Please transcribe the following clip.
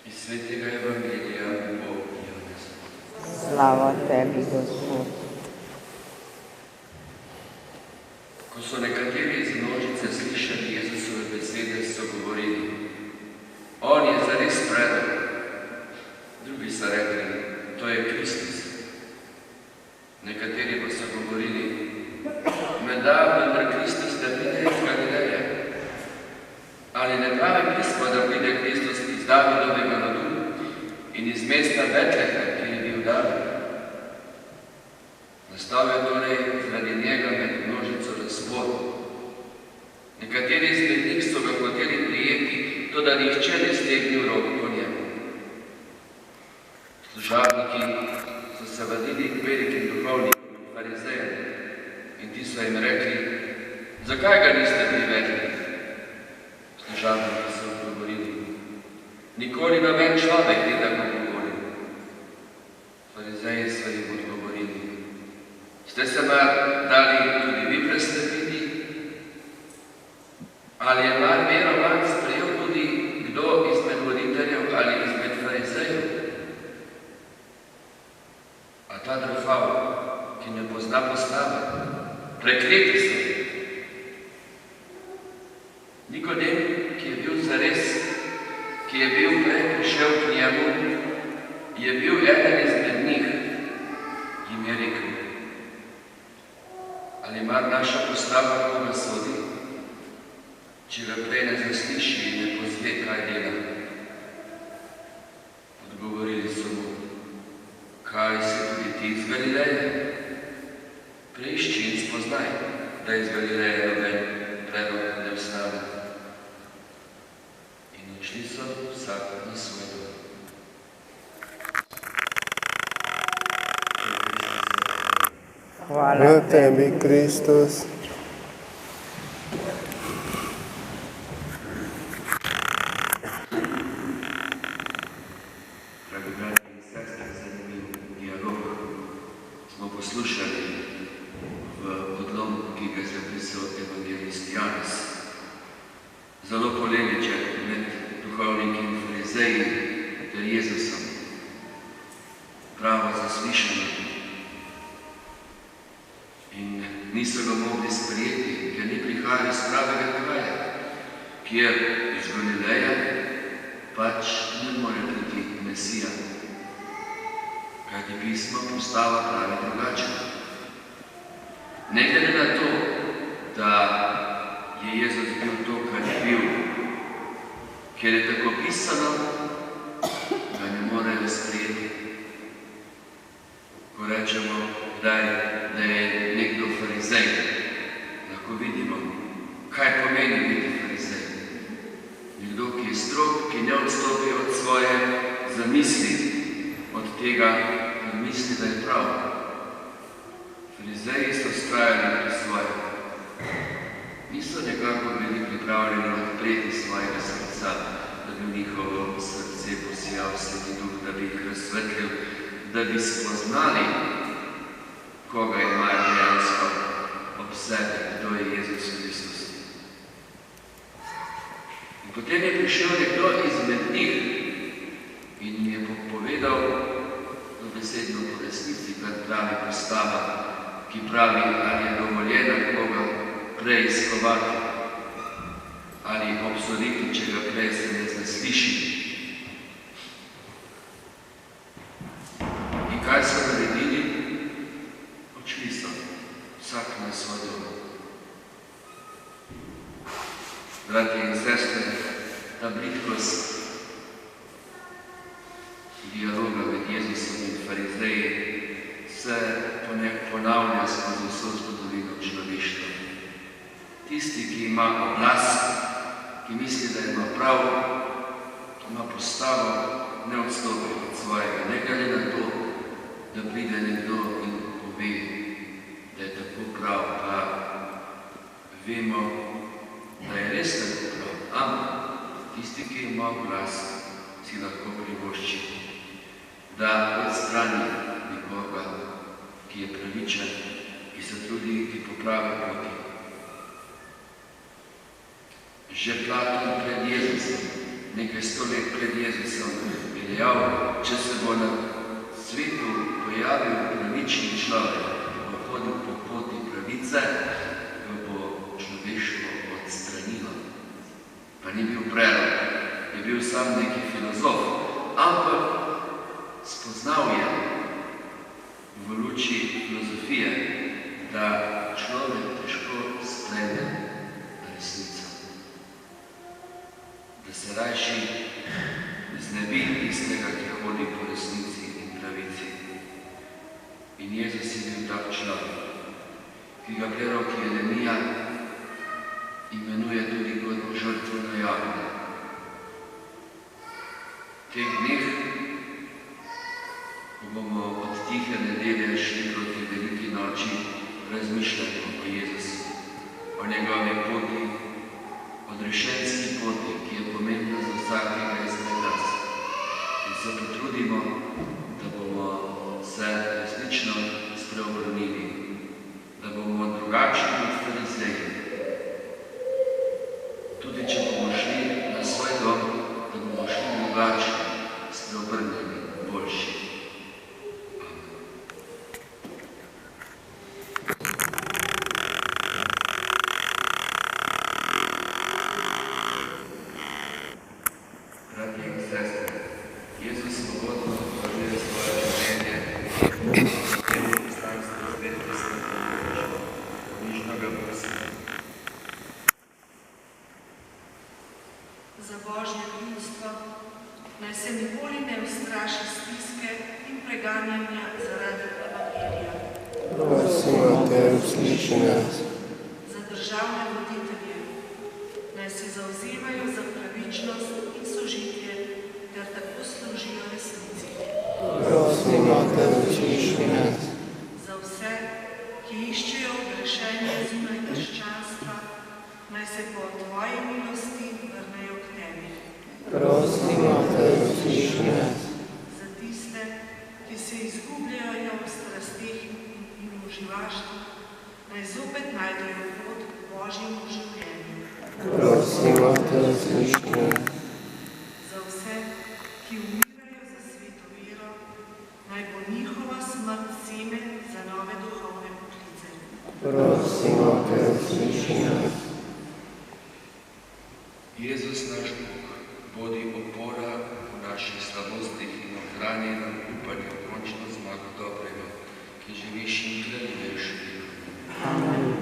Iz svetega evangelija po Jonesu. Slava tebi, Gospod. Ko so nekateri iz množice slišali Jezusove besede, so govorili: on je zares predok. Drugi so rekli: to je Kristus. Nekateri pa so govorili: menda vendar Kristus, da pride iz Galileje. Ali ne pravi pismo, da pride Kristus iz Davidovega rodu in iz mesta Betlehem, ki je bil David? Nastal je torej zaradi njega med množico razpor. Nekateri izmed njih so ga hoteli prijeti, toda nihče ne stegnil rok po njemu. Služabniki so se vadili k velikim duhovnikom in farizejem in ti so jim rekli: zakaj ga niste privedli? Služabniki so odgovorili: nikoli noben človek ni tako govoril. Farizeji so jim odgovorili: ste se mar dali tudi vi preslepiti? Ali je mar verovan sprejel tudi kdo izmed voditeljev ali izmed farizejev? A ta drfav, ki ne pozna postave, prekleti so. Nikodem, ki je bil zares, ki je bil prej prišel k njemu, je bil eden izmed njih, jim je rekel: ali mar naša postava koga sodi, če ga prej ne zasliši in ne pozve, kaj dela? Odgovorili so mu: kaj si tudi ti iz Galileje? Preišči in spoznaj, da iz Galileje noben predok ne vstane. In odšli so vsak na svoj dom. Hvala tebi, Kristus. Dragi bratje in sestre, zanimiv dialog smo poslušali v odlomku, ki ga je zapisal evangelist Janez. Zelo polemičen med duhovniki in farizeji ter Jezusom. Pravo zaslišanje. In niso ga mogli sprijeti, ker ni prihajal iz pravega kraja, kjer iz Galileje pač ne more priti Mesija. Kajti pismo postava pravi drugače. Ne glede na to, da je Jezus bil to, kar je bil, ker je tako pisano, ga ne morejo sprijeti. Ko rečemo, da je nekdo farizej, lahko vidimo, kaj pomeni biti farizej. Nekdo, ki je strog, ki ne odstopi od svoje zamisli, od tega, kar misli, da je prav. Farizeji so vztrajali pri svojem. Niso nekako bili pripravljeni odpreti svojega srca, da bi njihovo srce posijal Sveti Duh, da bi jih razsvetlil, da bi spoznali, koga imajo dejansko ob sebi, kdo je Jezus Kristus. In potem je prišel nekdo izmed njih in jim je povedal dobesedno po resnici, kar pravi postava, ki pravi, ali je dovoljeno koga preiskovati, ali obsoditi, če ga prej se ne zasliši. In kaj so naredili? Odšli so, vsak na svoj dom. Bratje in sestre, ta bridkost dialoga med Jezusom in farizeji se ponavlja skozi vso zgodovino človeštva. Tisti, ki ima oblast, ki misli, da ima prav, ima postavo, ne odstopi od svojega, ne glede na to, da pride nekdo in pove, da je tako prav, pa vemo, da je res tako prav. Ampak tisti, ki ima oblast, si lahko privošči, da odstrani nekoga, ki je pravičen, ki se trudi, ki popravi poti. Že Platon pred Jezusom nekaj 100 let pred Jezusom je dejal, če se bo na svetu pojavil pravični človek, ki bo hodil po poti pravice, jo bo človeštvo odstranilo. Pa ni bil prerok, je bil sam neki filozof, ampak spoznal je v luči filozofije, da človek težko sprejme resnico. Da se rajši znebi tistega, ki hodi po resnici in pravici. In Jezus je bil tak človek, ki ga prerok Jeremija imenuje tudi kot žrtveno jagnje. V teh dneh, ko bomo od tihe nedelje šli proti veliki noči, razmišljamo o Jezusu, o njegovi poti, odrešenski poti, ki je pomembna za vsakega izmed nas. In se potrudimo, da bomo se resnično spreobrnili, da bomo drugačni od farizejev. Tudi če bomo šli na svoj dom, da bomo šli drugačni, spreobrnjeni, boljši. Bratje in sestre, Jezus svobodno odvaruje svoje življenje, temu poslanstvu svetlosti ponižno ga prosimo. Za Božje ljudstvo naj se nikoli ne ustraši stiske in preganjanja zaradi evangelija. Prosimo te, usliši nas. Za državne voditelje naj se zavzemajo za pravičnost in sožitje ter tako služijo resnici. Prosimo te, usliši nas. Za vse, ki iščejo odrešenje zunaj krščanstva, naj se po tvoji milosti vrnejo k tebi. Prosimo te, usliši nas. Za tiste, ki se izgubljajo v strasteh in v živaštvu, naj zopet najdejo pot k Božjemu življenju. Prosimo te, usliši nas. Za vse, ki umirajo za sveto vero, naj bo njihova smrt seme za nove duhovne poklice. Prosimo te, usliši nas. Jezus naš Bog, bodi opora v naših slabostih in ohrani nam upanje v končno zmago dobrega, ki živiš in kraljuješ. Amen.